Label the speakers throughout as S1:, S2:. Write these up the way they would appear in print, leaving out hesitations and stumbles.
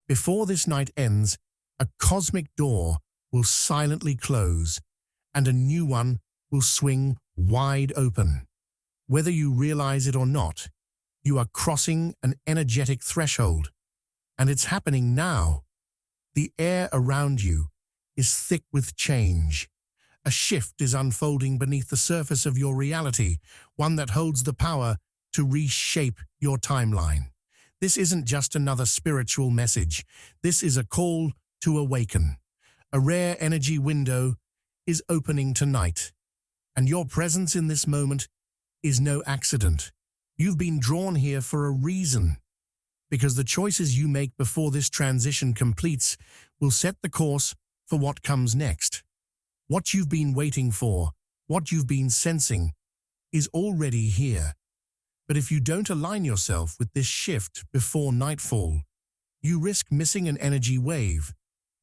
S1: Before this night ends, a cosmic door will silently close, and a new one will swing wide open. Whether you realize it or not, you are crossing an energetic threshold, and it's happening now. The air around you is thick with change. A shift is unfolding beneath the surface of your reality, one that holds the power to reshape your timeline. This isn't just another spiritual message. This is a call to awaken. A rare energy window is opening tonight, and your presence in this moment is no accident. You've been drawn here for a reason, because the choices you make before this transition completes will set the course for what comes next. What you've been waiting for, what you've been sensing, is already here. But if you don't align yourself with this shift before nightfall, you risk missing an energy wave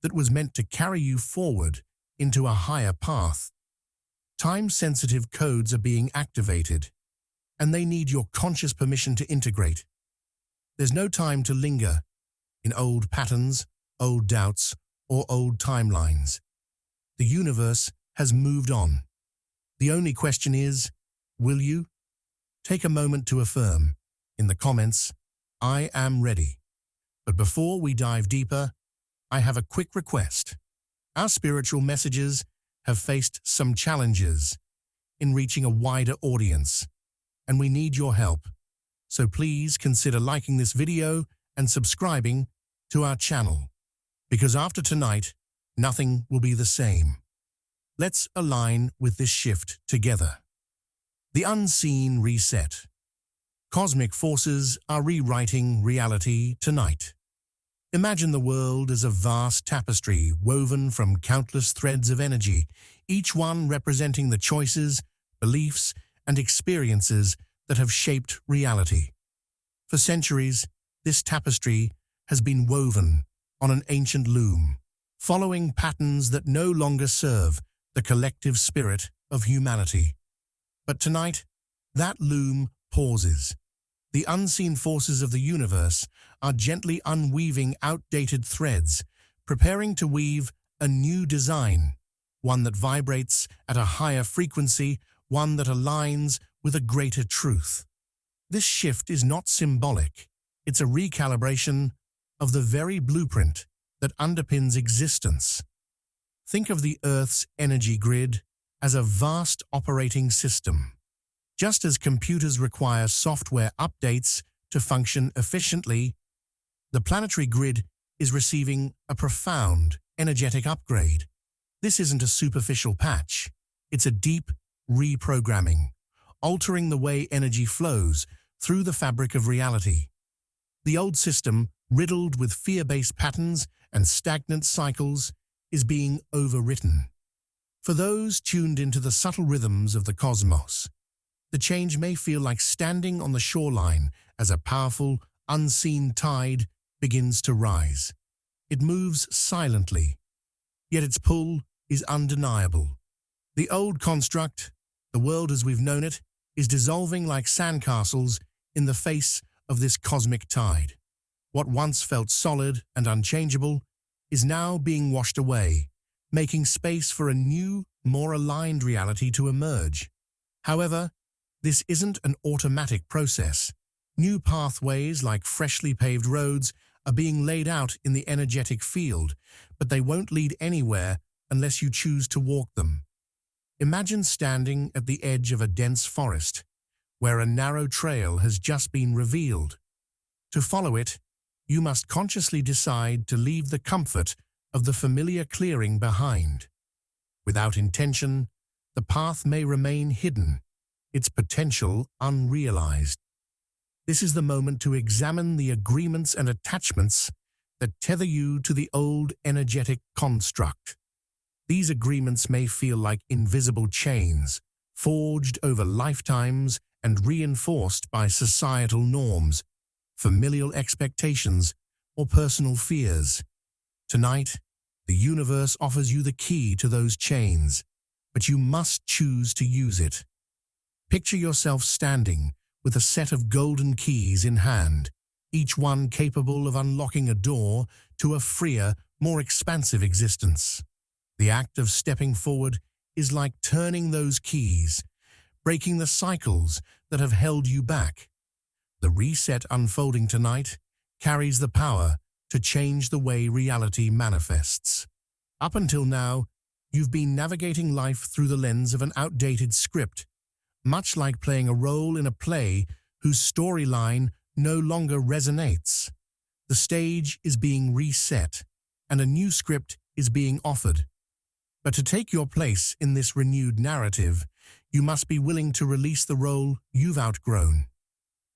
S1: that was meant to carry you forward into a higher path. Time-sensitive codes are being activated, and they need your conscious permission to integrate. There's no time to linger in old patterns, old doubts, or old timelines. The universe has moved on. The only question is, will you? Take a moment to affirm, in the comments, "I am ready." But before we dive deeper, I have a quick request. Our spiritual messages have faced some challenges in reaching a wider audience, and we need your help. So please consider liking this video and subscribing to our channel, because after tonight, nothing will be the same. Let's align with this shift together. The unseen reset. Cosmic forces are rewriting reality tonight. Imagine the world as a vast tapestry woven from countless threads of energy, each one representing the choices, beliefs, and experiences that have shaped reality. For centuries, this tapestry has been woven on an ancient loom, following patterns that no longer serve the collective spirit of humanity. But tonight, that loom pauses. The unseen forces of the universe are gently unweaving outdated threads, preparing to weave a new design, one that vibrates at a higher frequency, one that aligns with a greater truth. This shift is not symbolic. It's a recalibration of the very blueprint that underpins existence. Think of the Earth's energy grid as a vast operating system. Just as computers require software updates to function efficiently, the planetary grid is receiving a profound, energetic upgrade. This isn't a superficial patch. It's a deep reprogramming, altering the way energy flows through the fabric of reality. The old system, riddled with fear-based patterns and stagnant cycles, is being overwritten. For those tuned into the subtle rhythms of the cosmos, the change may feel like standing on the shoreline as a powerful, unseen tide begins to rise. It moves silently, yet its pull is undeniable. The old construct, the world as we've known it, is dissolving like sandcastles in the face of this cosmic tide. What once felt solid and unchangeable is now being washed away, making space for a new, more aligned reality to emerge. However, this isn't an automatic process. New pathways, like freshly paved roads, are being laid out in the energetic field, but they won't lead anywhere unless you choose to walk them. Imagine standing at the edge of a dense forest, where a narrow trail has just been revealed. To follow it, you must consciously decide to leave the comfort of the familiar clearing behind. Without intention, the path may remain hidden, its potential unrealized. This is the moment to examine the agreements and attachments that tether you to the old energetic construct. These agreements may feel like invisible chains, forged over lifetimes and reinforced by societal norms, familial expectations, or personal fears. Tonight, the universe offers you the key to those chains, but you must choose to use it. Picture yourself standing with a set of golden keys in hand, each one capable of unlocking a door to a freer, more expansive existence. The act of stepping forward is like turning those keys, breaking the cycles that have held you back. The reset unfolding tonight carries the power to change the way reality manifests. Up until now, you've been navigating life through the lens of an outdated script, much like playing a role in a play whose storyline no longer resonates. The stage is being reset, and a new script is being offered. But to take your place in this renewed narrative, you must be willing to release the role you've outgrown.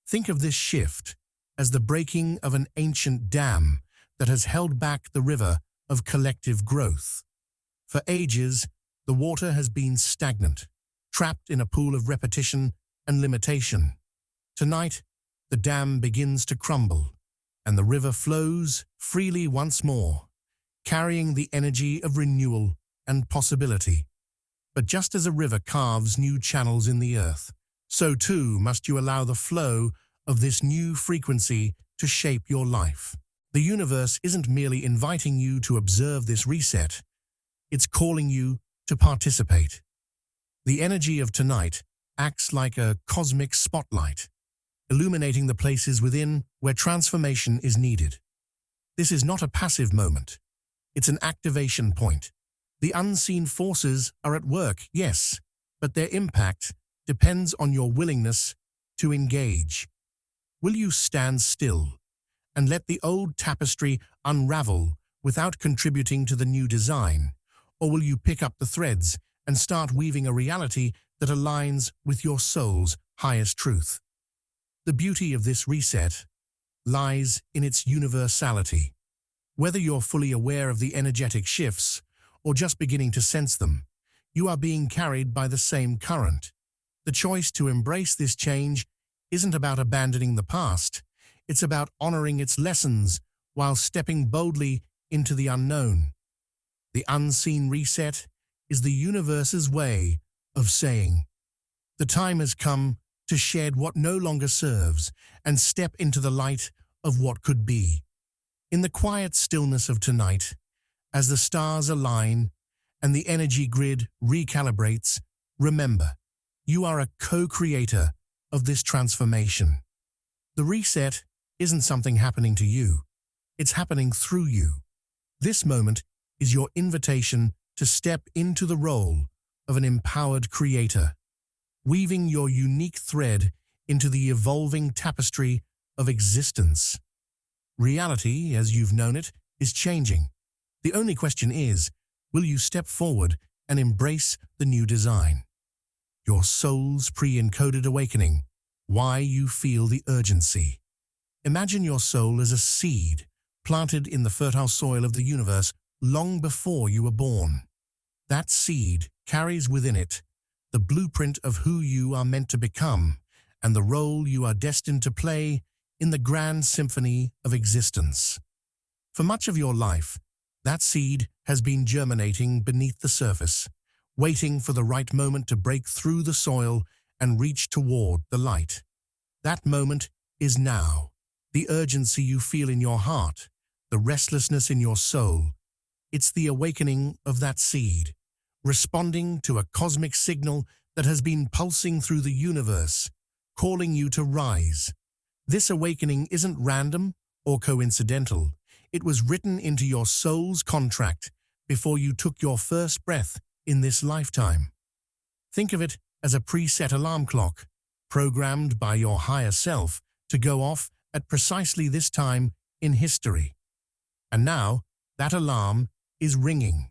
S1: Think of this shift as the breaking of an ancient dam that has held back the river of collective growth. For ages, the water has been stagnant, trapped in a pool of repetition and limitation. Tonight, the dam begins to crumble, and the river flows freely once more, carrying the energy of renewal and possibility. But just as a river carves new channels in the earth, so too must you allow the flow of this new frequency to shape your life. The universe isn't merely inviting you to observe this reset, it's calling you to participate. The energy of tonight acts like a cosmic spotlight, illuminating the places within where transformation is needed. This is not a passive moment. It's an activation point. The unseen forces are at work, yes, but their impact depends on your willingness to engage. Will you stand still and let the old tapestry unravel without contributing to the new design? Or will you pick up the threads and start weaving a reality that aligns with your soul's highest truth? The beauty of this reset lies in its universality. Whether you're fully aware of the energetic shifts or just beginning to sense them, you are being carried by the same current. The choice to embrace this change isn't about abandoning the past, it's about honoring its lessons while stepping boldly into the unknown. The unseen reset is the universe's way of saying, the time has come to shed what no longer serves and step into the light of what could be. In the quiet stillness of tonight, as the stars align and the energy grid recalibrates, remember, you are a co-creator of this transformation. The reset isn't something happening to you, it's happening through you. This moment is your invitation to step into the role of an empowered creator, weaving your unique thread into the evolving tapestry of existence. Reality, as you've known it, is changing. The only question is, will you step forward and embrace the new design? Your soul's pre-encoded awakening, why you feel the urgency. Imagine your soul as a seed planted in the fertile soil of the universe long before you were born. That seed carries within it the blueprint of who you are meant to become and the role you are destined to play in the grand symphony of existence. For much of your life, that seed has been germinating beneath the surface, waiting for the right moment to break through the soil and reach toward the light. That moment is now. The urgency you feel in your heart, the restlessness in your soul, it's the awakening of that seed, responding to a cosmic signal that has been pulsing through the universe, calling you to rise. This awakening isn't random or coincidental. It was written into your soul's contract before you took your first breath in this lifetime. Think of it as a preset alarm clock, programmed by your higher self to go off at precisely this time in history. And now, that alarm is ringing.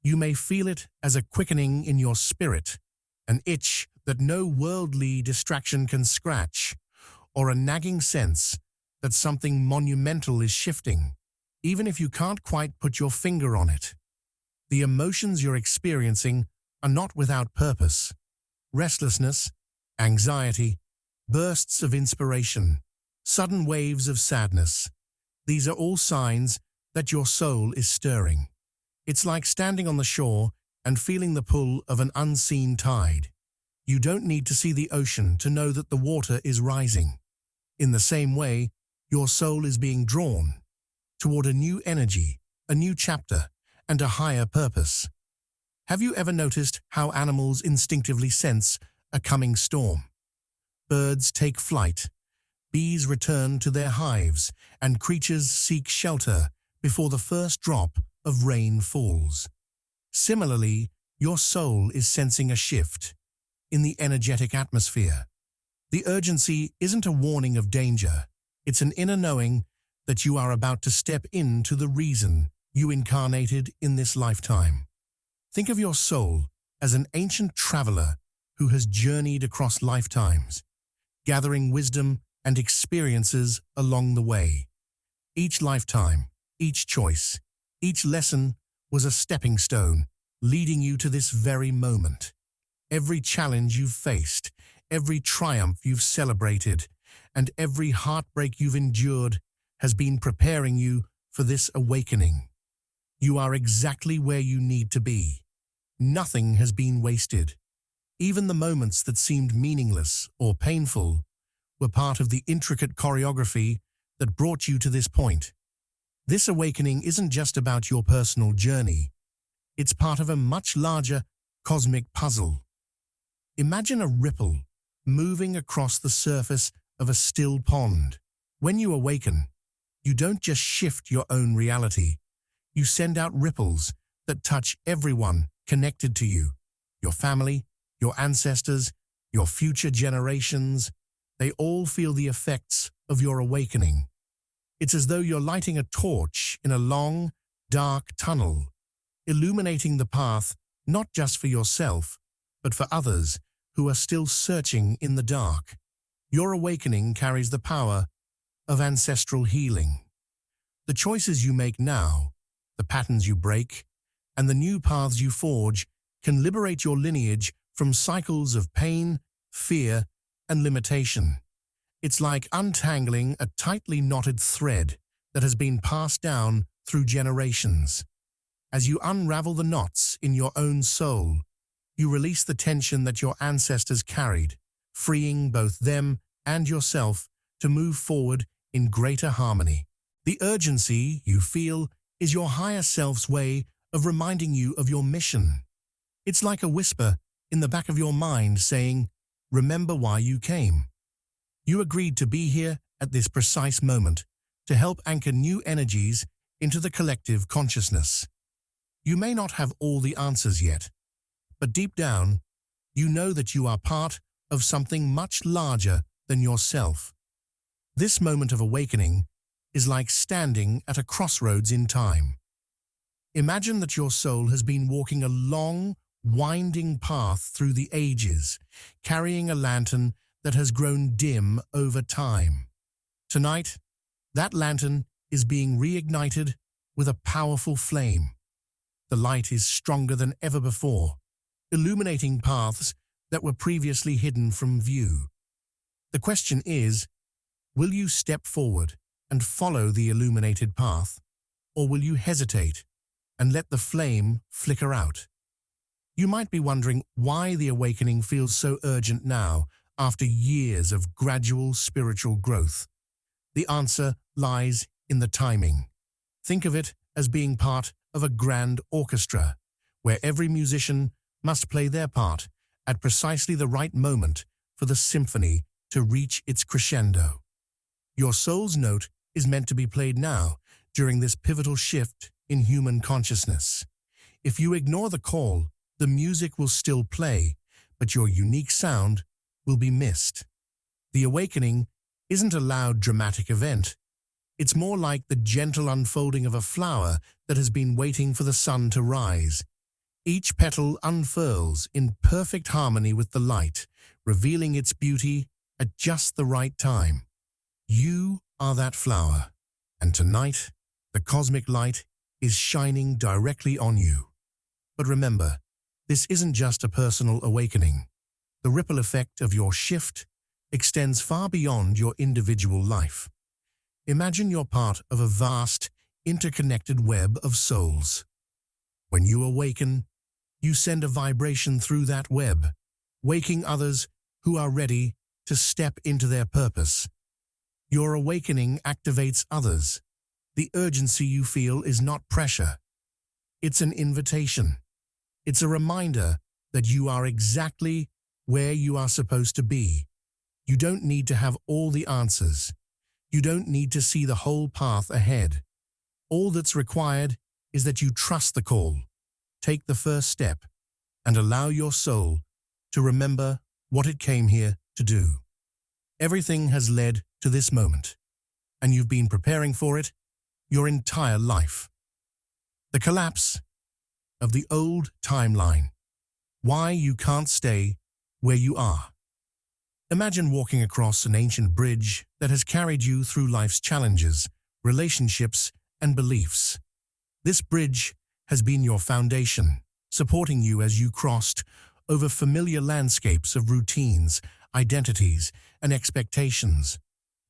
S1: You may feel it as a quickening in your spirit, an itch that no worldly distraction can scratch, or a nagging sense that something monumental is shifting, even if you can't quite put your finger on it. The emotions you're experiencing are not without purpose. Restlessness, anxiety, bursts of inspiration, sudden waves of sadness. These are all signs that your soul is stirring. It's like standing on the shore and feeling the pull of an unseen tide. You don't need to see the ocean to know that the water is rising. In the same way, your soul is being drawn. toward a new energy, a new chapter, and a higher purpose. Have you ever noticed how animals instinctively sense a coming storm? Birds take flight, bees return to their hives, and creatures seek shelter before the first drop of rain falls. Similarly, your soul is sensing a shift in the energetic atmosphere. The urgency isn't a warning of danger, it's an inner knowing that you are about to step into the reason you incarnated in this lifetime. Think of your soul as an ancient traveler who has journeyed across lifetimes, gathering wisdom and experiences along the way. Each lifetime, each choice, each lesson was a stepping stone leading you to this very moment. Every challenge you've faced, every triumph you've celebrated, and every heartbreak you've endured has been preparing you for this awakening. You are exactly where you need to be. Nothing has been wasted. Even the moments that seemed meaningless or painful were part of the intricate choreography that brought you to this point. This awakening isn't just about your personal journey. It's part of a much larger cosmic puzzle. Imagine a ripple moving across the surface of a still pond. When you awaken, you don't just shift your own reality. You send out ripples that touch everyone connected to you, your family, your ancestors, your future generations. They all feel the effects of your awakening. It's as though you're lighting a torch in a long, dark tunnel, illuminating the path not just for yourself, but for others who are still searching in the dark. Your awakening carries the power of ancestral healing. The choices you make now, the patterns you break, and the new paths you forge can liberate your lineage from cycles of pain, fear, and limitation. It's like untangling a tightly knotted thread that has been passed down through generations. As you unravel the knots in your own soul, you release the tension that your ancestors carried, freeing both them and yourself to move forward in greater harmony. The urgency you feel is your higher self's way of reminding you of your mission. It's like a whisper in the back of your mind saying, "Remember why you came." You agreed to be here at this precise moment to help anchor new energies into the collective consciousness. You may not have all the answers yet, but deep down, you know that you are part of something much larger than yourself. This moment of awakening is like standing at a crossroads in time. Imagine that your soul has been walking a long, winding path through the ages, carrying a lantern that has grown dim over time. Tonight, that lantern is being reignited with a powerful flame. The light is stronger than ever before, illuminating paths that were previously hidden from view. The question is, will you step forward and follow the illuminated path, or will you hesitate and let the flame flicker out? You might be wondering why the awakening feels so urgent now, after years of gradual spiritual growth. The answer lies in the timing. Think of it as being part of a grand orchestra, where every musician must play their part at precisely the right moment for the symphony to reach its crescendo. Your soul's note is meant to be played now, during this pivotal shift in human consciousness. If you ignore the call, the music will still play, but your unique sound will be missed. The awakening isn't a loud, dramatic event. It's more like the gentle unfolding of a flower that has been waiting for the sun to rise. Each petal unfurls in perfect harmony with the light, revealing its beauty at just the right time. You are that flower, and tonight, the cosmic light is shining directly on you. But remember, this isn't just a personal awakening. The ripple effect of your shift extends far beyond your individual life. Imagine you're part of a vast, interconnected web of souls. When you awaken, you send a vibration through that web, waking others who are ready to step into their purpose. Your awakening activates others. The urgency you feel is not pressure. It's an invitation. It's a reminder that you are exactly where you are supposed to be. You don't need to have all the answers. You don't need to see the whole path ahead. All that's required is that you trust the call, take the first step, and allow your soul to remember what it came here to do. Everything has led to this moment, and you've been preparing for it your entire life. The collapse of the old timeline. Why you can't stay where you are. Imagine walking across an ancient bridge that has carried you through life's challenges, relationships, and beliefs. This bridge has been your foundation, supporting you as you crossed over familiar landscapes of routines, identities, and expectations.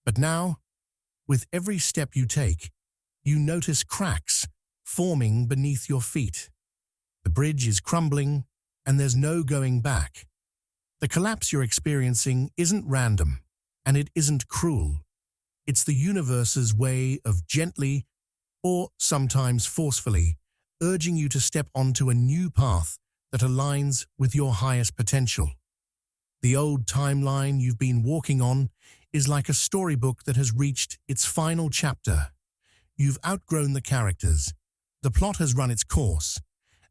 S1: But now, with every step you take, you notice cracks forming beneath your feet. The bridge is crumbling, and there's no going back. The collapse you're experiencing isn't random, and it isn't cruel. It's the universe's way of gently, or sometimes forcefully, urging you to step onto a new path that aligns with your highest potential. The old timeline you've been walking on is like a storybook that has reached its final chapter. You've outgrown the characters, the plot has run its course,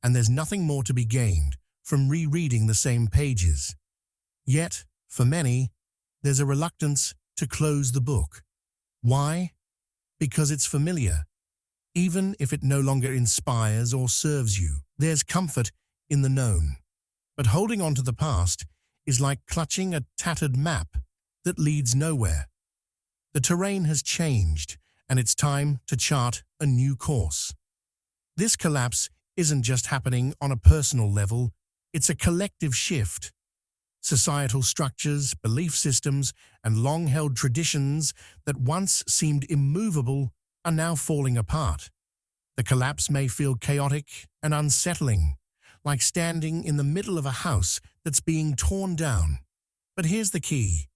S1: and there's nothing more to be gained from rereading the same pages. Yet, for many, there's a reluctance to close the book. Why? Because it's familiar. Even if it no longer inspires or serves you, there's comfort in the known. But holding on to the past is like clutching a tattered map that leads nowhere. The terrain has changed, and it's time to chart a new course. This collapse isn't just happening on a personal level, it's a collective shift. Societal structures, belief systems, and long-held traditions that once seemed immovable are now falling apart. The collapse may feel chaotic and unsettling, like standing in the middle of a house that's being torn down. But here's the key.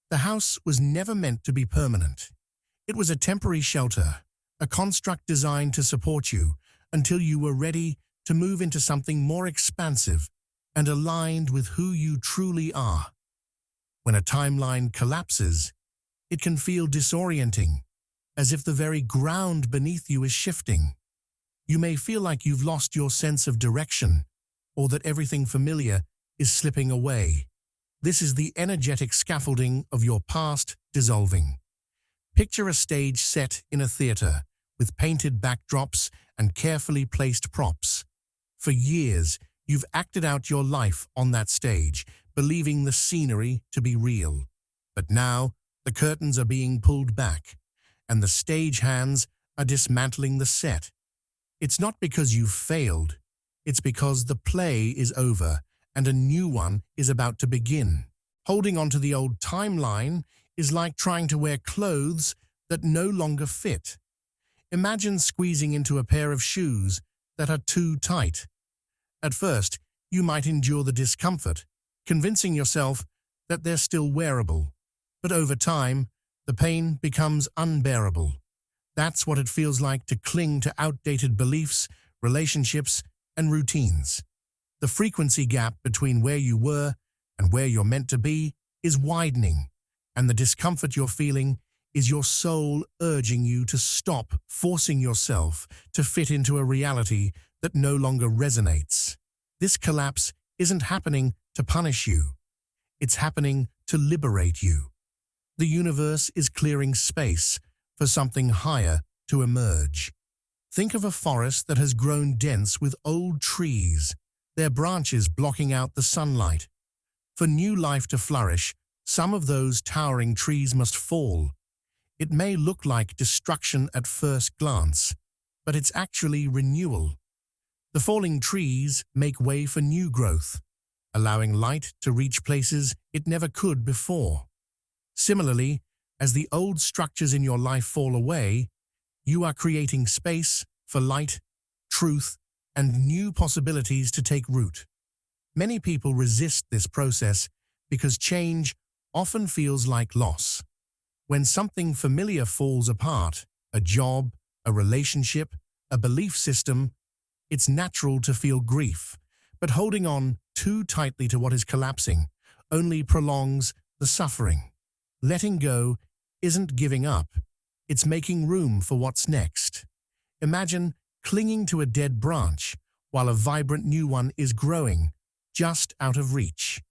S1: The house was never meant to be permanent. It was a temporary shelter, a construct designed to support you until you were ready to move into something more expansive and aligned with who you truly are. When a timeline collapses, it can feel disorienting, as if the very ground beneath you is shifting. You may feel like you've lost your sense of direction, or that everything familiar is slipping away. This is the energetic scaffolding of your past dissolving. Picture a stage set in a theater, with painted backdrops and carefully placed props. For years, you've acted out your life on that stage, believing the scenery to be real. But now, the curtains are being pulled back, and the stagehands are dismantling the set. It's not because you've failed, it's because the play is over and a new one is about to begin. Holding on to the old timeline is like trying to wear clothes that no longer fit. Imagine squeezing into a pair of shoes that are too tight. At first, you might endure the discomfort, convincing yourself that they're still wearable. But over time, the pain becomes unbearable. That's what it feels like to cling to outdated beliefs, relationships, and routines. The frequency gap between where you were and where you're meant to be is widening, and the discomfort you're feeling is your soul urging you to stop forcing yourself to fit into a reality that no longer resonates. This collapse isn't happening to punish you. It's happening to liberate you. The universe is clearing space for something higher to emerge. Think of a forest that has grown dense with old trees, their branches blocking out the sunlight. For new life to flourish, some of those towering trees must fall. It may look like destruction at first glance, but it's actually renewal. The falling trees make way for new growth, allowing light to reach places it never could before. Similarly, as the old structures in your life fall away, you are creating space for light, truth, and new possibilities to take root. Many people resist this process because change often feels like loss. When something familiar falls apart, a job, a relationship, a belief system, it's natural to feel grief, but holding on too tightly to what is collapsing only prolongs the suffering. Letting go isn't giving up, it's making room for what's next. Imagine clinging to a dead branch while a vibrant new one is growing just out of reach.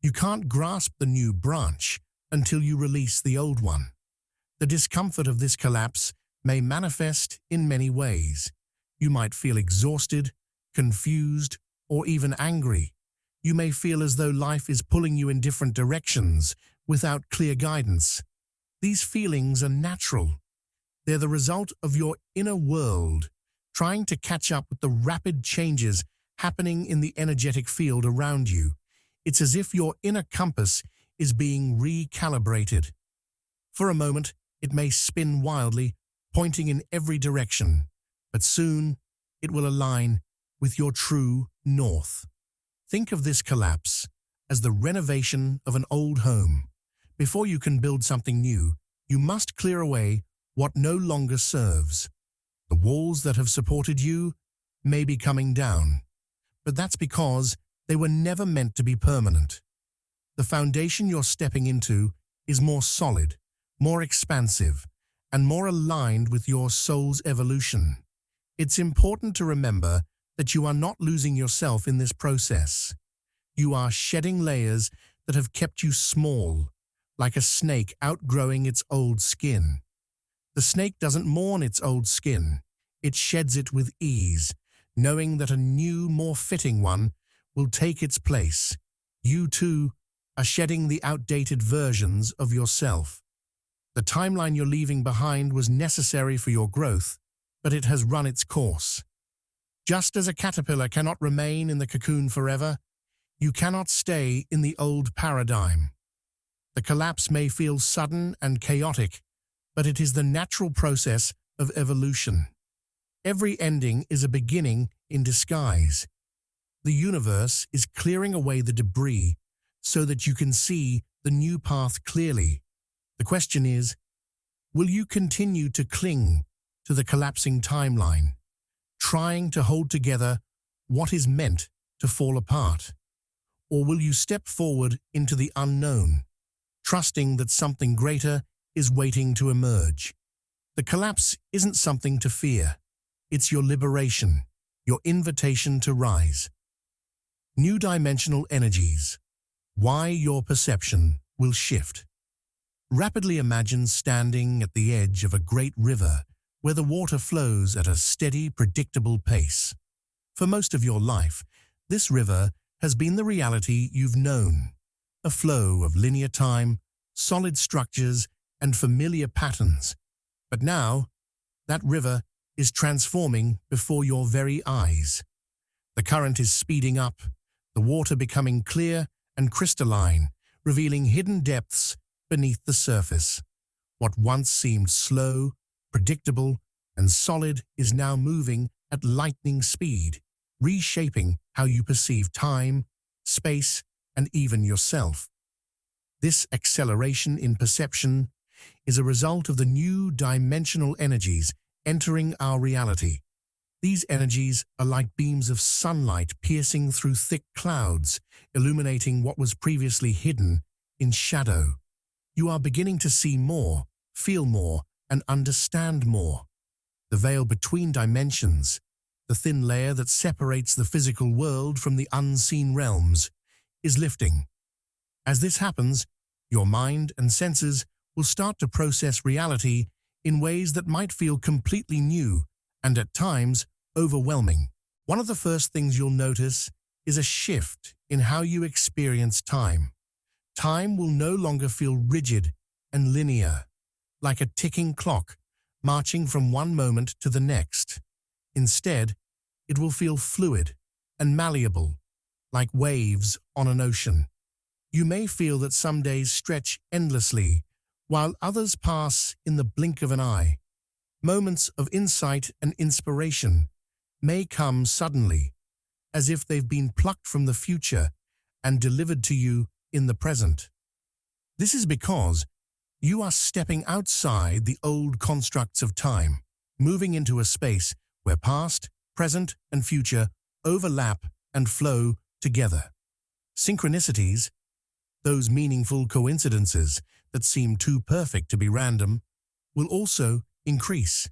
S1: You can't grasp the new branch until you release the old one. The discomfort of this collapse may manifest in many ways. You might feel exhausted, confused, or even angry. You may feel as though life is pulling you in different directions without clear guidance. These feelings are natural. They're the result of your inner world trying to catch up with the rapid changes happening in the energetic field around you. It's as if your inner compass is being recalibrated. For a moment, it may spin wildly, pointing in every direction, but soon it will align with your true north. Think of this collapse as the renovation of an old home. Before you can build something new, you must clear away what no longer serves. The walls that have supported you may be coming down, but that's because they were never meant to be permanent. The foundation you're stepping into is more solid, more expansive, and more aligned with your soul's evolution. It's important to remember that you are not losing yourself in this process. You are shedding layers that have kept you small, like a snake outgrowing its old skin. The snake doesn't mourn its old skin. It sheds it with ease, knowing that a new, more fitting one will take its place. You, too, are shedding the outdated versions of yourself. The timeline you're leaving behind was necessary for your growth, but it has run its course. Just as a caterpillar cannot remain in the cocoon forever, you cannot stay in the old paradigm. The collapse may feel sudden and chaotic, but it is the natural process of evolution. Every ending is a beginning in disguise. The universe is clearing away the debris so that you can see the new path clearly. The question is, will you continue to cling to the collapsing timeline, trying to hold together what is meant to fall apart? Or will you step forward into the unknown, trusting that something greater is waiting to emerge? The collapse isn't something to fear. It's your liberation, your invitation to rise. New dimensional energies. Why your perception will shift. Rapidly imagine standing at the edge of a great river where the water flows at a steady, predictable pace. For most of your life, this river has been the reality you've known, a flow of linear time, solid structures, and familiar patterns. But now, that river is transforming before your very eyes. The current is speeding up, the water becoming clear and crystalline, revealing hidden depths beneath the surface. What once seemed slow, predictable, and solid is now moving at lightning speed, reshaping how you perceive time, space, and even yourself. This acceleration in perception is a result of the new dimensional energies entering our reality. These energies are like beams of sunlight piercing through thick clouds, illuminating what was previously hidden in shadow. You are beginning to see more, feel more, and understand more. The veil between dimensions, the thin layer that separates the physical world from the unseen realms, is lifting. As this happens, your mind and senses will start to process reality in ways that might feel completely new and at times overwhelming. One of the first things you'll notice is a shift in how you experience time. Time will no longer feel rigid and linear, like a ticking clock marching from one moment to the next. Instead, it will feel fluid and malleable, like waves on an ocean. You may feel that some days stretch endlessly, while others pass in the blink of an eye. Moments of insight and inspiration may come suddenly, as if they've been plucked from the future and delivered to you in the present. This is because you are stepping outside the old constructs of time. moving into a space where past, present, and future overlap and flow together. Synchronicities, those meaningful coincidences that seem too perfect to be random, will also increase.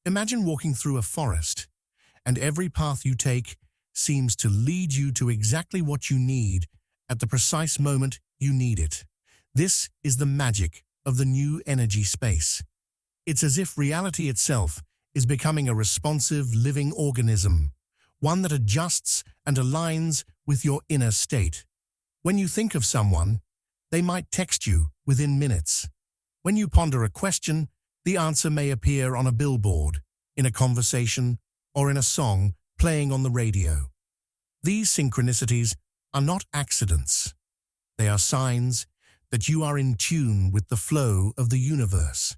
S1: Imagine walking through a forest, and every path you take seems to lead you to exactly what you need at the precise moment you need it. This is the magic of the new energy space. It's as if reality itself is becoming a responsive, living organism, one that adjusts and aligns with your inner state. When you think of someone, they might text you within minutes. When you ponder a question, the answer may appear on a billboard, in a conversation, or in a song playing on the radio. These synchronicities are not accidents. They are signs that you are in tune with the flow of the universe.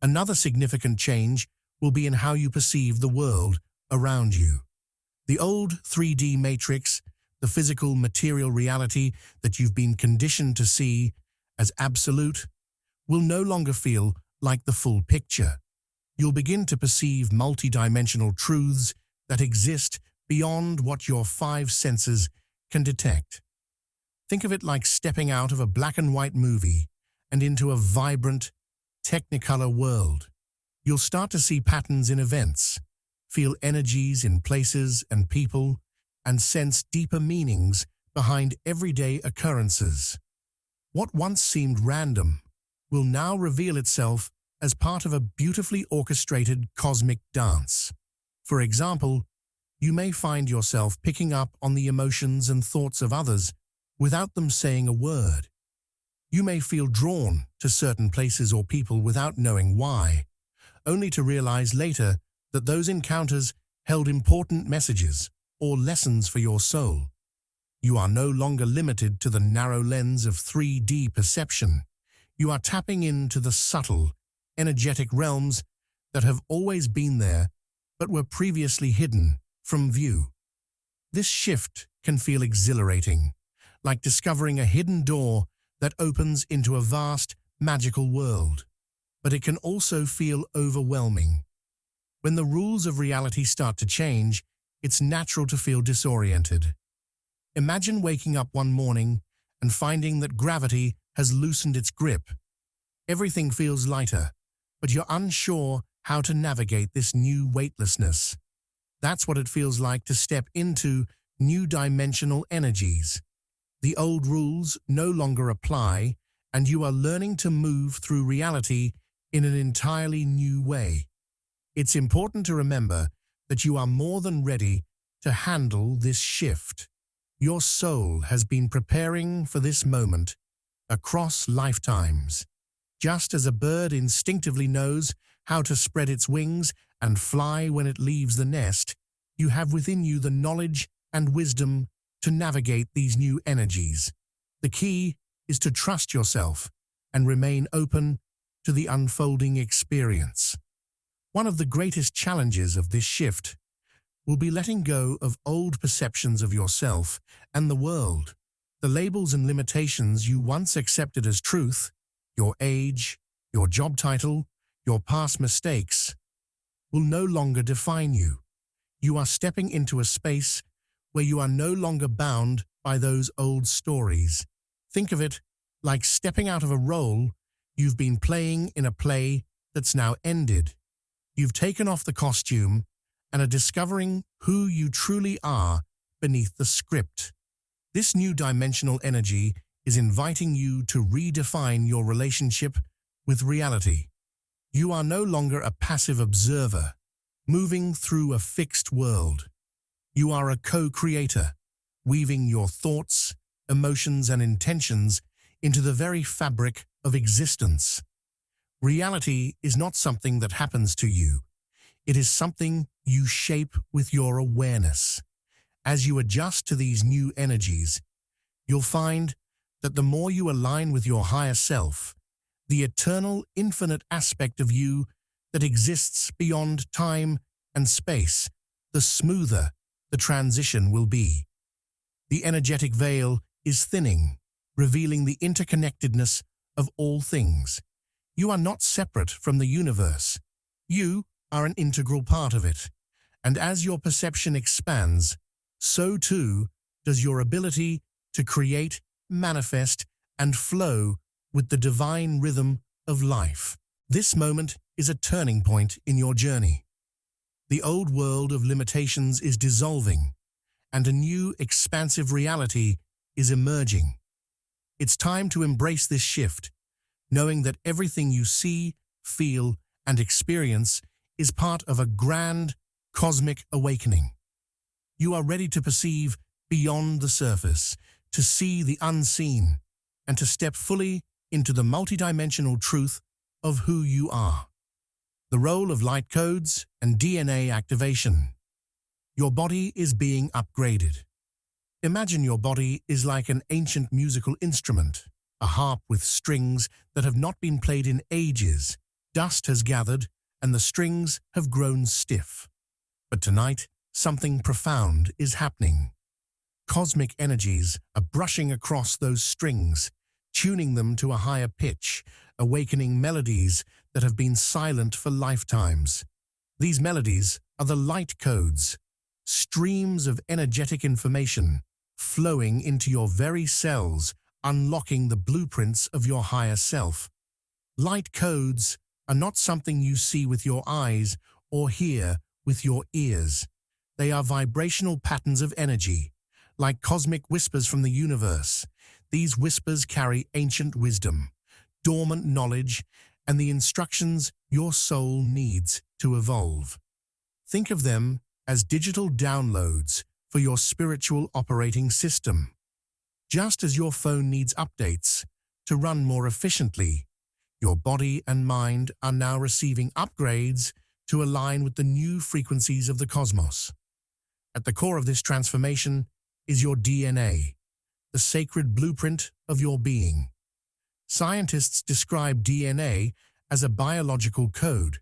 S1: Another significant change will be in how you perceive the world around you. The old 3D matrix, the physical material reality that you've been conditioned to see as absolute, will no longer feel like the full picture. You'll begin to perceive multidimensional truths that exist beyond what your five senses can detect. Think of it like stepping out of a black and white movie and into a vibrant, technicolor world. You'll start to see patterns in events, feel energies in places and people, and sense deeper meanings behind everyday occurrences. What once seemed random will now reveal itself as part of a beautifully orchestrated cosmic dance. For example, you may find yourself picking up on the emotions and thoughts of others without them saying a word. You may feel drawn to certain places or people without knowing why, only to realize later that those encounters held important messages or lessons for your soul. You are no longer limited to the narrow lens of 3D perception. You are tapping into the subtle, energetic realms that have always been there but were previously hidden from view. This shift can feel exhilarating, like discovering a hidden door that opens into a vast, magical world. But it can also feel overwhelming. When the rules of reality start to change, it's natural to feel disoriented. Imagine waking up one morning and finding that gravity has loosened its grip. Everything feels lighter, but you're unsure how to navigate this new weightlessness. That's what it feels like to step into new dimensional energies. The old rules no longer apply, and you are learning to move through reality in an entirely new way. It's important to remember that you are more than ready to handle this shift. Your soul has been preparing for this moment across lifetimes. Just as a bird instinctively knows how to spread its wings and fly when it leaves the nest, you have within you the knowledge and wisdom to navigate these new energies. The key is to trust yourself and remain open to the unfolding experience. One of the greatest challenges of this shift will be letting go of old perceptions of yourself and the world. The labels and limitations you once accepted as truth, your age, your job title, your past mistakes, will no longer define you. You are stepping into a space where you are no longer bound by those old stories. Think of it like stepping out of a role you've been playing in a play that's now ended. You've taken off the costume and are discovering who you truly are beneath the script. This new dimensional energy is inviting you to redefine your relationship with reality. You are no longer a passive observer, moving through a fixed world. You are a co-creator, weaving your thoughts, emotions, and intentions into the very fabric of existence. Reality is not something that happens to you. It is something you shape with your awareness. As you adjust to these new energies, you'll find that the more you align with your higher self, the eternal, infinite aspect of you that exists beyond time and space, the smoother the transition will be. The energetic veil is thinning, revealing the interconnectedness of all things. You are not separate from the universe. You are an integral part of it. And as your perception expands, so too does your ability to create, manifest, and flow with the divine rhythm of life. This moment is a turning point in your journey. The old world of limitations is dissolving, and a new, expansive reality is emerging. It's time to embrace this shift, knowing that everything you see, feel, and experience is part of a grand, cosmic awakening. You are ready to perceive beyond the surface, to see the unseen, and to step fully into the multidimensional truth of who you are. The role of light codes and DNA activation. Your body is being upgraded. Imagine your body is like an ancient musical instrument, a harp with strings that have not been played in ages. Dust has gathered, and the strings have grown stiff. But tonight, something profound is happening. Cosmic energies are brushing across those strings, tuning them to a higher pitch, awakening melodies that have been silent for lifetimes. These melodies are the light codes, streams of energetic information flowing into your very cells, unlocking the blueprints of your higher self. Light codes are not something you see with your eyes or hear with your ears. They are vibrational patterns of energy, like cosmic whispers from the universe. These whispers carry ancient wisdom, dormant knowledge, and the instructions your soul needs to evolve. Think of them as digital downloads for your spiritual operating system. Just as your phone needs updates to run more efficiently, your body and mind are now receiving upgrades to align with the new frequencies of the cosmos. At the core of this transformation is your DNA, the sacred blueprint of your being. Scientists describe DNA as a biological code,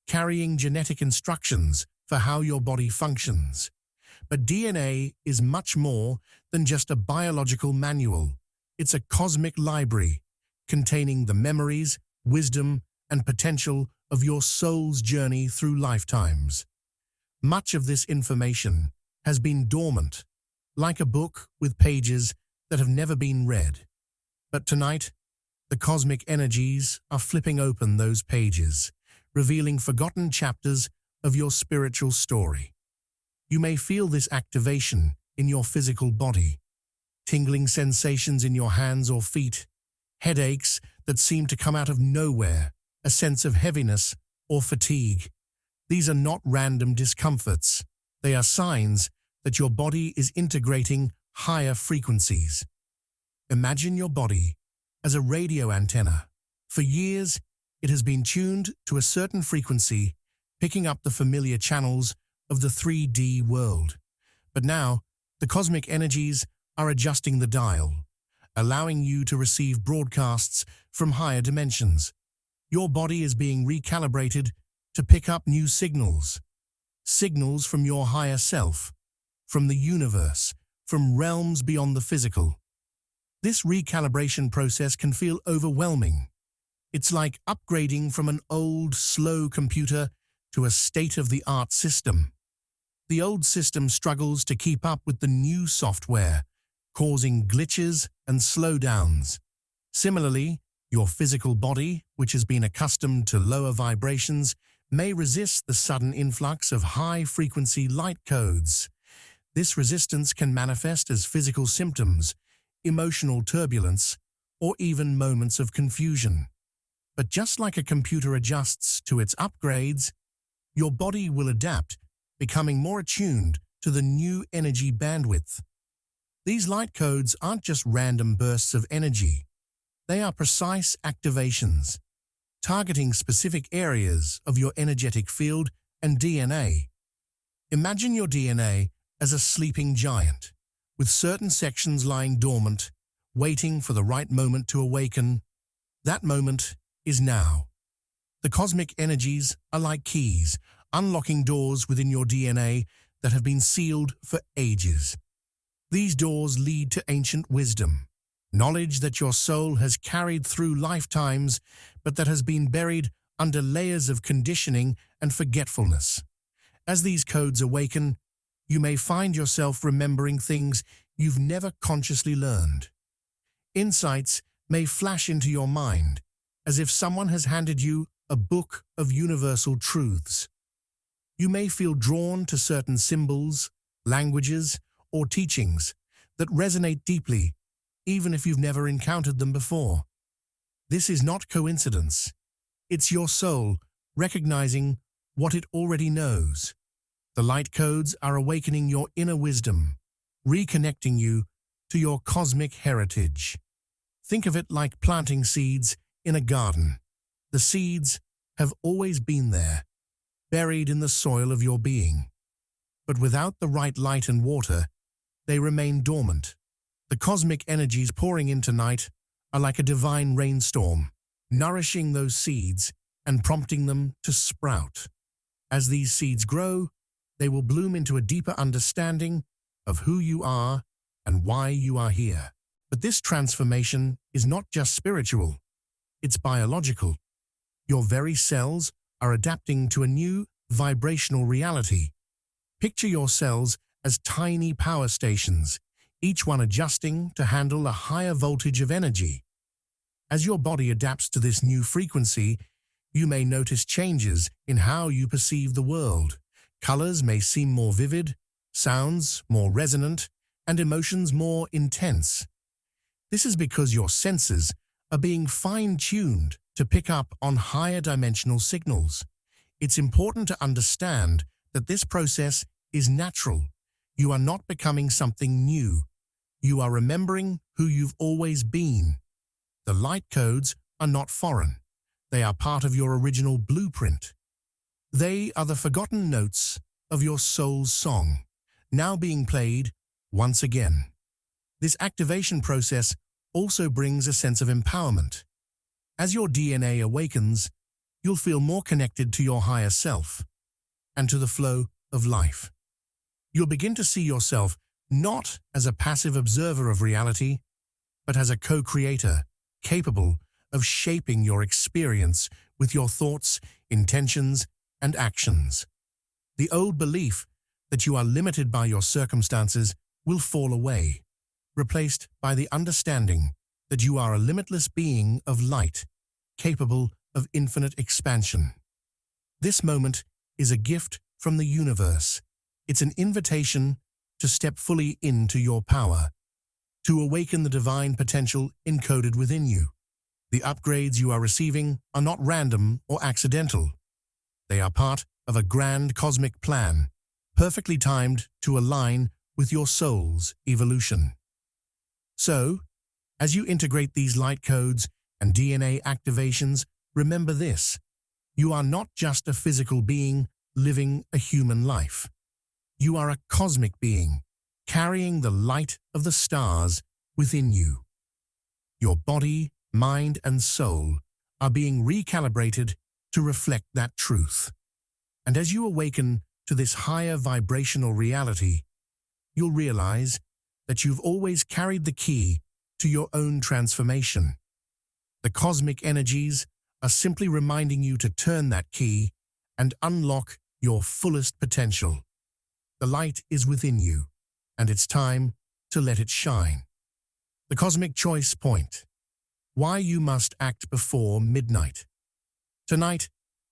S1: carrying genetic instructions for how your body functions. But DNA is much more than just a biological manual. It's a cosmic library containing the memories, wisdom, and potential of your soul's journey through lifetimes. Much of this information has been dormant, like a book with pages that have never been read. But tonight, the cosmic energies are flipping open those pages, revealing forgotten chapters of your spiritual story. You may feel this activation in your physical body, tingling sensations in your hands or feet, headaches that seem to come out of nowhere, a sense of heaviness or fatigue. These are not random discomforts. They are signs that your body is integrating higher frequencies. Imagine your body as a radio antenna. For years, it has been tuned to a certain frequency, picking up the familiar channels of the 3D world. But now, the cosmic energies are adjusting the dial, allowing you to receive broadcasts from higher dimensions. Your body is being recalibrated to pick up new signals. Signals from your higher self, from the universe, from realms beyond the physical. This recalibration process can feel overwhelming. It's like upgrading from an old, slow computer to a state-of-the-art system. The old system struggles to keep up with the new software, causing glitches and slowdowns. Similarly, your physical body, which has been accustomed to lower vibrations, may resist the sudden influx of high-frequency light codes. This resistance can manifest as physical symptoms, emotional turbulence, or even moments of confusion. But just like a computer adjusts to its upgrades, your body will adapt, becoming more attuned to the new energy bandwidth. These light codes aren't just random bursts of energy. They are precise activations, targeting specific areas of your energetic field and DNA. Imagine your DNA as a sleeping giant, with certain sections lying dormant, waiting for the right moment to awaken. That moment is now. The cosmic energies are like keys, unlocking doors within your DNA that have been sealed for ages. These doors lead to ancient wisdom, knowledge that your soul has carried through lifetimes, but that has been buried under layers of conditioning and forgetfulness. As these codes awaken, you may find yourself remembering things you've never consciously learned. Insights may flash into your mind, as if someone has handed you a book of universal truths. You may feel drawn to certain symbols, languages, or teachings that resonate deeply, even if you've never encountered them before. This is not coincidence. It's your soul recognizing what it already knows. The light codes are awakening your inner wisdom, reconnecting you to your cosmic heritage. Think of it like planting seeds in a garden. The seeds have always been there, buried in the soil of your being. But without the right light and water, they remain dormant. The cosmic energies pouring in tonight are like a divine rainstorm, nourishing those seeds and prompting them to sprout. As these seeds grow, they will bloom into a deeper understanding of who you are and why you are here. But this transformation is not just spiritual, it's biological. Your very cells are adapting to a new vibrational reality. Picture your cells as tiny power stations, each one adjusting to handle a higher voltage of energy. As your body adapts to this new frequency, you may notice changes in how you perceive the world. Colors may seem more vivid, sounds more resonant, and emotions more intense. This is because your senses are being fine-tuned to pick up on higher dimensional signals. It's important to understand that this process is natural. You are not becoming something new. You are remembering who you've always been. The light codes are not foreign. They are part of your original blueprint. They are the forgotten notes of your soul's song, now being played once again. This activation process also brings a sense of empowerment. As your DNA awakens, you'll feel more connected to your higher self and to the flow of life. You'll begin to see yourself not as a passive observer of reality, but as a co-creator, capable of shaping your experience with your thoughts, intentions, and actions. The old belief that you are limited by your circumstances will fall away, replaced by the understanding that you are a limitless being of light, capable of infinite expansion. This moment is a gift from the universe. It's an invitation to step fully into your power, to awaken the divine potential encoded within you. The upgrades you are receiving are not random or accidental. They are part of a grand cosmic plan, perfectly timed to align with your soul's evolution. So, as you integrate these light codes and DNA activations, remember this: you are not just a physical being living a human life. You are a cosmic being, carrying the light of the stars within you. Your body, mind, and soul are being recalibrated to reflect that truth. And as you awaken to this higher vibrational reality, you'll realize that you've always carried the key to your own transformation. The cosmic energies are simply reminding you to turn that key and unlock your fullest potential. The light is within you, and it's time to let it shine. The Cosmic Choice Point. Why you must act before midnight. Tonight,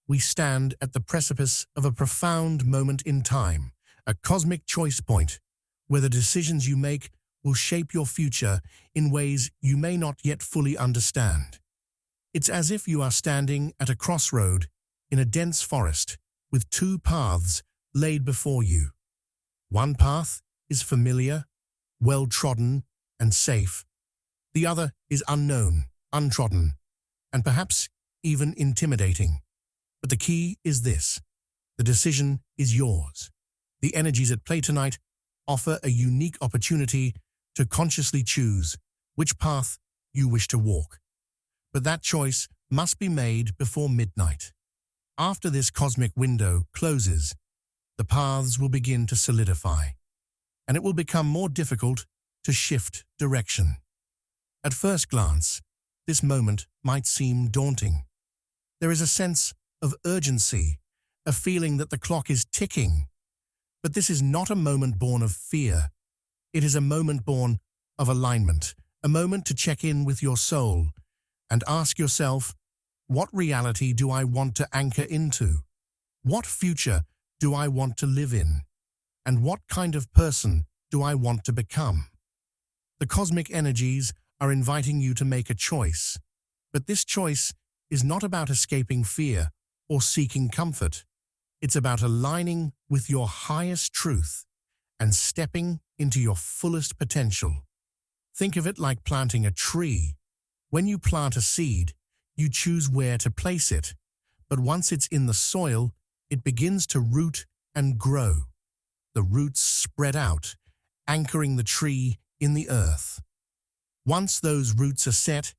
S1: we stand at the precipice of a profound moment in time, a cosmic choice point, where the decisions you make will shape your future in ways you may not yet fully understand. It's as if you are standing at a crossroad in a dense forest with two paths laid before you. One path is familiar, well-trodden, and safe. The other is unknown, untrodden, and perhaps even intimidating. But the key is this: the decision is yours. The energies at play tonight offer a unique opportunity to consciously choose which path you wish to walk. But that choice must be made before midnight. After this cosmic window closes, the paths will begin to solidify, and it will become more difficult to shift direction. At first glance, this moment might seem daunting. There is a sense of urgency, a feeling that the clock is ticking. But this is not a moment born of fear. It is a moment born of alignment, a moment to check in with your soul and ask yourself, what reality do I want to anchor into? What future do I want to live in? And what kind of person do I want to become? The cosmic energies are inviting you to make a choice, but this choice is not about escaping fear or seeking comfort. It's about aligning with your highest truth and stepping into your fullest potential. Think of it like planting a tree. When you plant a seed, you choose where to place it, but once it's in the soil, it begins to root and grow. The roots spread out, anchoring the tree in the earth. Once those roots are set,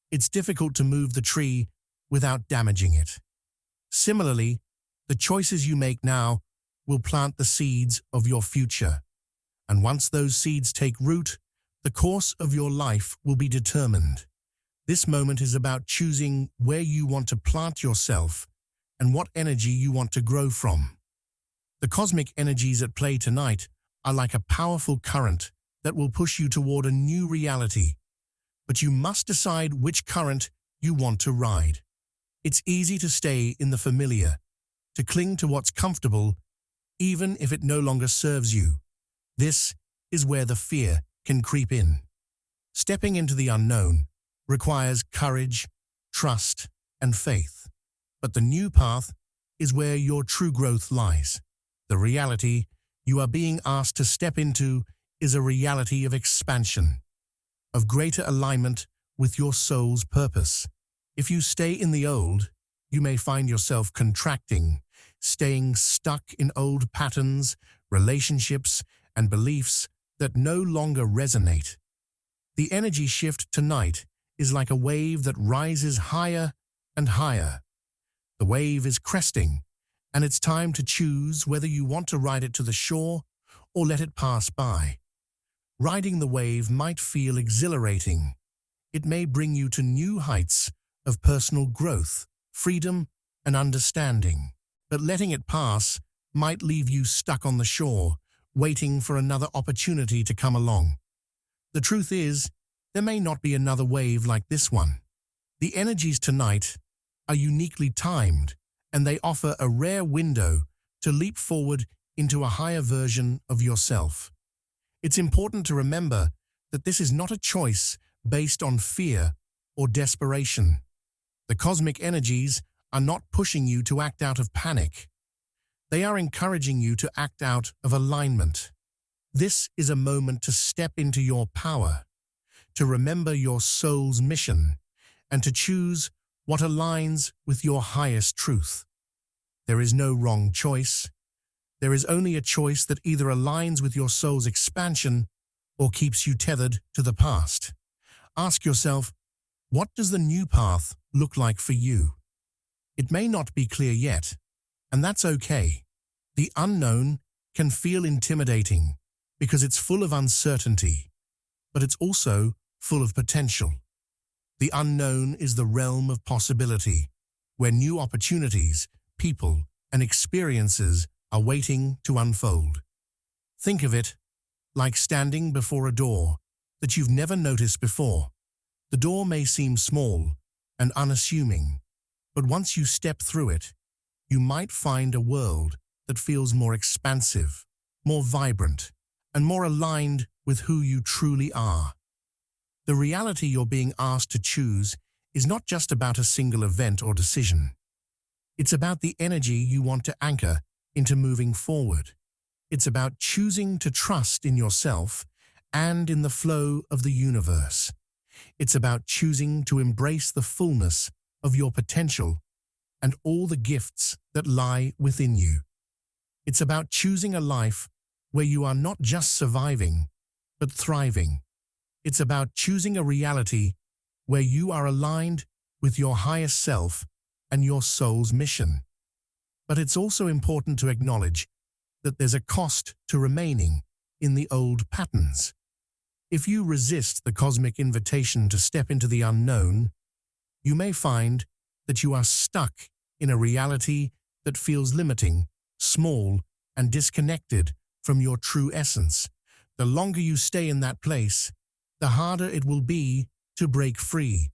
S1: it's difficult to move the tree without damaging it. Similarly, the choices you make now will plant the seeds of your future. And once those seeds take root, the course of your life will be determined. This moment is about choosing where you want to plant yourself and what energy you want to grow from. The cosmic energies at play tonight are like a powerful current that will push you toward a new reality. But you must decide which current you want to ride. It's easy to stay in the familiar, to cling to what's comfortable, even if it no longer serves you. This is where the fear can creep in. Stepping into the unknown requires courage, trust, and faith. But the new path is where your true growth lies. The reality you are being asked to step into is a reality of expansion, of greater alignment with your soul's purpose. If you stay in the old, you may find yourself contracting, staying stuck in old patterns, relationships, and beliefs that no longer resonate. The energy shift tonight is like a wave that rises higher and higher. The wave is cresting, and it's time to choose whether you want to ride it to the shore or let it pass by. Riding the wave might feel exhilarating. It may bring you to new heights of personal growth, freedom, and understanding. But letting it pass might leave you stuck on the shore, waiting for another opportunity to come along. The truth is, there may not be another wave like this one. The energies tonight are uniquely timed, and they offer a rare window to leap forward into a higher version of yourself. It's important to remember that this is not a choice based on fear or desperation. The cosmic energies are not pushing you to act out of panic. They are encouraging you to act out of alignment. This is a moment to step into your power, to remember your soul's mission, and to choose what aligns with your highest truth. There is no wrong choice. There is only a choice that either aligns with your soul's expansion or keeps you tethered to the past. Ask yourself, what does the new path look like for you? It may not be clear yet, and that's okay. The unknown can feel intimidating because it's full of uncertainty, but it's also full of potential. The unknown is the realm of possibility, where new opportunities, people, and experiences are waiting to unfold. Think of it like standing before a door that you've never noticed before. The door may seem small and unassuming, but once you step through it, you might find a world that feels more expansive, more vibrant, and more aligned with who you truly are. The reality you're being asked to choose is not just about a single event or decision. It's about the energy you want to anchor into moving forward. It's about choosing to trust in yourself and in the flow of the universe. It's about choosing to embrace the fullness of your potential and all the gifts that lie within you. It's about choosing a life where you are not just surviving, but thriving. It's about choosing a reality where you are aligned with your highest self and your soul's mission. But it's also important to acknowledge that there's a cost to remaining in the old patterns. If you resist the cosmic invitation to step into the unknown, you may find that you are stuck in a reality that feels limiting, small, and disconnected from your true essence. The longer you stay in that place, the harder it will be to break free.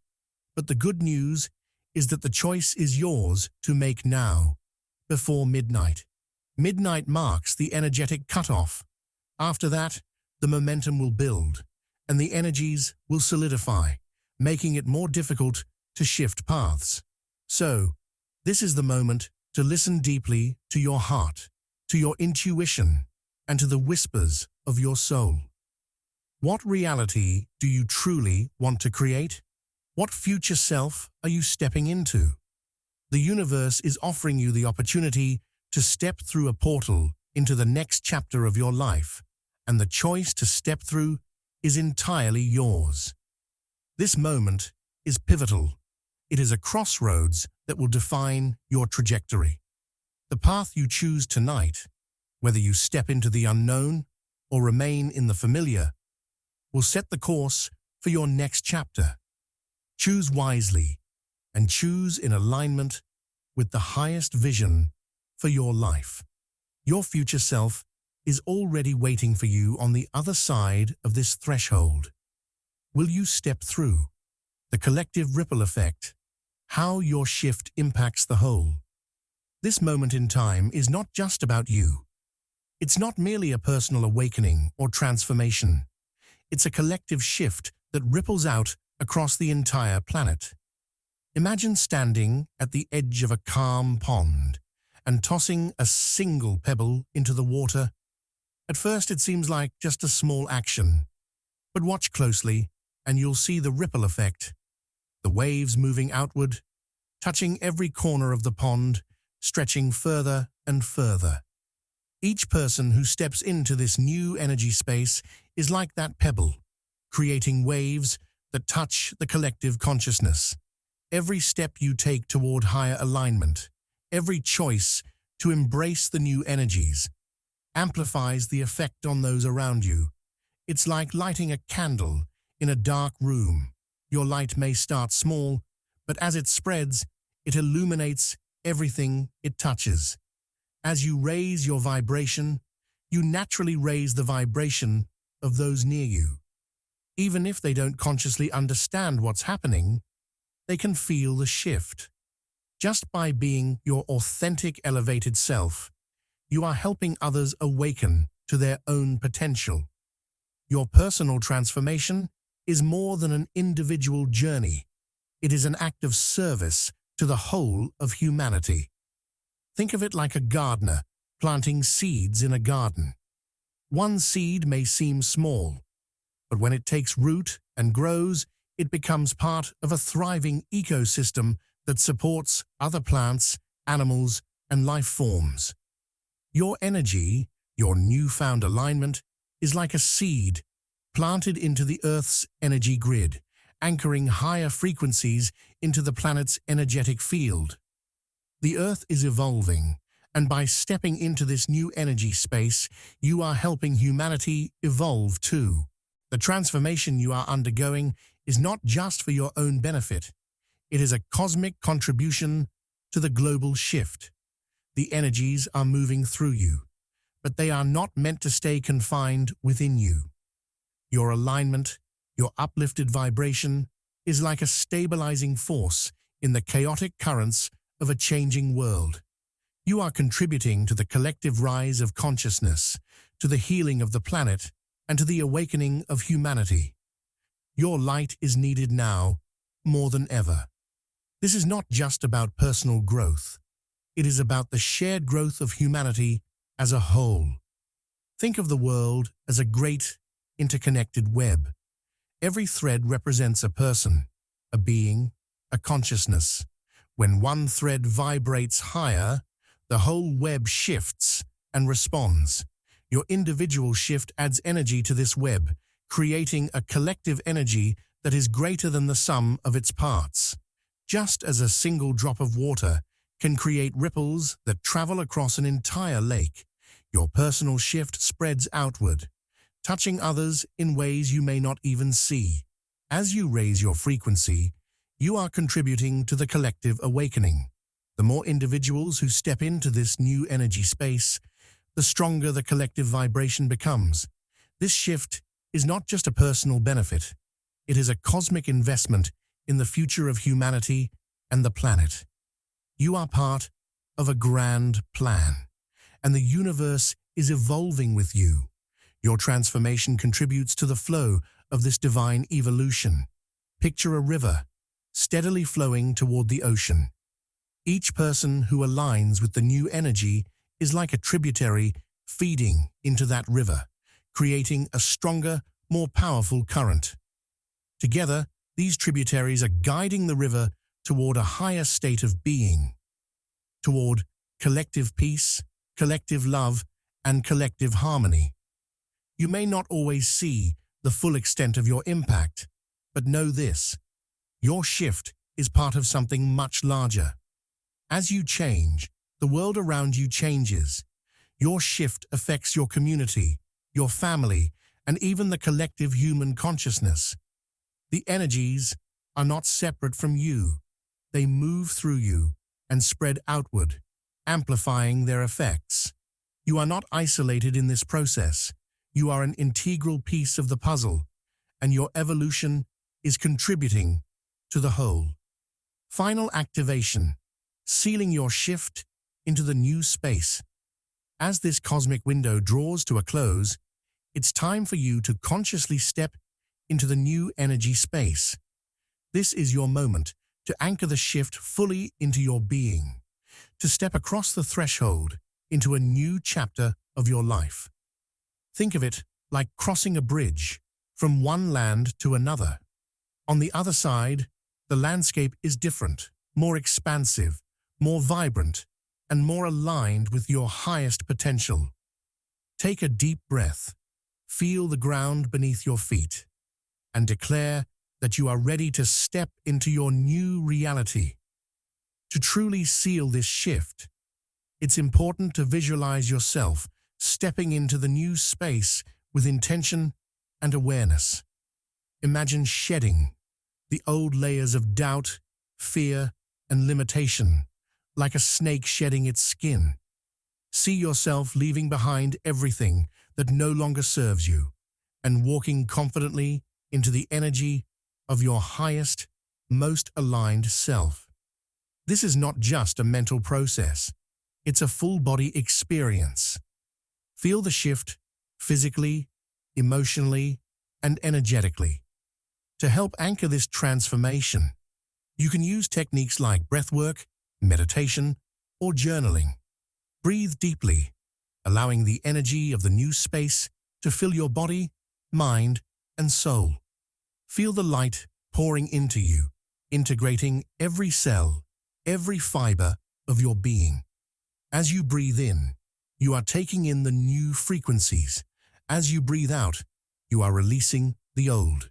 S1: But the good news is that the choice is yours to make now, before midnight. Midnight marks the energetic cutoff. After that, the momentum will build, and the energies will solidify, making it more difficult to shift paths. So, this is the moment to listen deeply to your heart, to your intuition, and to the whispers of your soul. What reality do you truly want to create? What future self are you stepping into? The universe is offering you the opportunity to step through a portal into the next chapter of your life, and the choice to step through is entirely yours. This moment is pivotal. It is a crossroads that will define your trajectory. The path you choose tonight, whether you step into the unknown or remain in the familiar, will set the course for your next chapter. Choose wisely and choose in alignment with the highest vision for your life. Your future self is already waiting for you on the other side of this threshold. Will you step through? The collective ripple effect, how your shift impacts the whole. This moment in time is not just about you. It's not merely a personal awakening or transformation. It's a collective shift that ripples out across the entire planet. Imagine standing at the edge of a calm pond and tossing a single pebble into the water. At first it seems like just a small action, but watch closely and you'll see the ripple effect. The waves moving outward, touching every corner of the pond, stretching further and further. Each person who steps into this new energy space is like that pebble, creating waves that touch the collective consciousness. Every step you take toward higher alignment, every choice to embrace the new energies, amplifies the effect on those around you. It's like lighting a candle in a dark room. Your light may start small, but as it spreads, it illuminates everything it touches. As you raise your vibration, you naturally raise the vibration of those near you. Even if they don't consciously understand what's happening, they can feel the shift. Just by being your authentic, elevated self, you are helping others awaken to their own potential. Your personal transformation is more than an individual journey. It is an act of service to the whole of humanity. Think of it like a gardener planting seeds in a garden. One seed may seem small, but when it takes root and grows, it becomes part of a thriving ecosystem that supports other plants, animals, and life forms. Your energy, your newfound alignment, is like a seed planted into the Earth's energy grid, anchoring higher frequencies into the planet's energetic field. The Earth is evolving, and by stepping into this new energy space, you are helping humanity evolve too. The transformation you are undergoing is not just for your own benefit. It is a cosmic contribution to the global shift. The energies are moving through you, but they are not meant to stay confined within you. Your alignment, your uplifted vibration, is like a stabilizing force in the chaotic currents of a changing world. You are contributing to the collective rise of consciousness, to the healing of the planet, and to the awakening of humanity. Your light is needed now more than ever. This is not just about personal growth. It is about the shared growth of humanity as a whole. Think of the world as a great, interconnected web. Every thread represents a person, a being, a consciousness. When one thread vibrates higher, the whole web shifts and responds. Your individual shift adds energy to this web, creating a collective energy that is greater than the sum of its parts. Just as a single drop of water can create ripples that travel across an entire lake, your personal shift spreads outward, touching others in ways you may not even see. As you raise your frequency, You are contributing to the collective awakening. The more individuals who step into this new energy space, the stronger the collective vibration becomes. This shift is not just a personal benefit. It is a cosmic investment in the future of humanity and the planet. You are part of a grand plan, and the universe is evolving with you. Your transformation contributes to the flow of this divine evolution. Picture a river, steadily flowing toward the ocean. Each person who aligns with the new energy is like a tributary feeding into that river, creating a stronger, more powerful current. Together, these tributaries are guiding the river toward a higher state of being, toward collective peace, collective love, and collective harmony. You may not always see the full extent of your impact, but know this: your shift is part of something much larger. As you change, the world around you changes. Your shift affects your community, your family, and even the collective human consciousness. The energies are not separate from you. They move through you and spread outward, amplifying their effects. You are not isolated in this process. You are an integral piece of the puzzle, and your evolution is contributing to the whole. Final activation, sealing your shift into the new space. As this cosmic window draws to a close, it's time for you to consciously step into the new energy space. This is your moment to anchor the shift fully into your being, to step across the threshold into a new chapter of your life. Think of it like crossing a bridge from one land to another. On the other side, the landscape is different, more expansive, more vibrant, and more aligned with your highest potential. Take a deep breath, feel the ground beneath your feet, and declare that you are ready to step into your new reality. To truly seal this shift, it's important to visualize yourself stepping into the new space with intention and awareness. Imagine shedding the old layers of doubt, fear, and limitation, like a snake shedding its skin. See yourself leaving behind everything that no longer serves you and walking confidently into the energy of your highest, most aligned self. This is not just a mental process. It's a full-body experience. Feel the shift physically, emotionally, and energetically. To help anchor this transformation, you can use techniques like breathwork, meditation, or journaling. Breathe deeply, allowing the energy of the new space to fill your body, mind, and soul. Feel the light pouring into you, integrating every cell, every fiber of your being. As you breathe in, you are taking in the new frequencies. As you breathe out, you are releasing the old.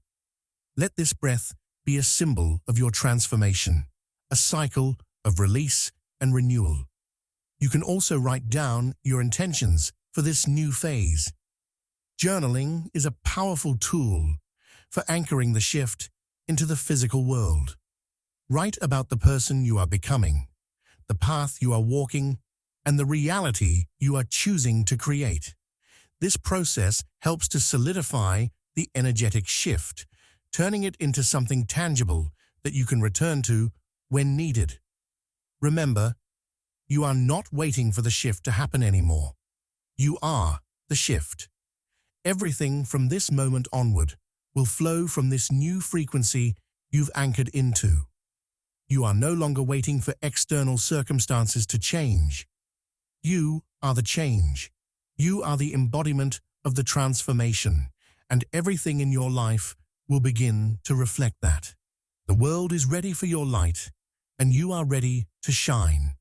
S1: Let this breath be a symbol of your transformation, a cycle of release and renewal. You can also write down your intentions for this new phase. Journaling is a powerful tool for anchoring the shift into the physical world. Write about the person you are becoming, the path you are walking, and the reality you are choosing to create. This process helps to solidify the energetic shift, turning it into something tangible that you can return to when needed. Remember, you are not waiting for the shift to happen anymore. You are the shift. Everything from this moment onward will flow from this new frequency you've anchored into. You are no longer waiting for external circumstances to change. You are the change. You are the embodiment of the transformation, and everything in your life will begin to reflect that. The world is ready for your light, and you are ready to shine.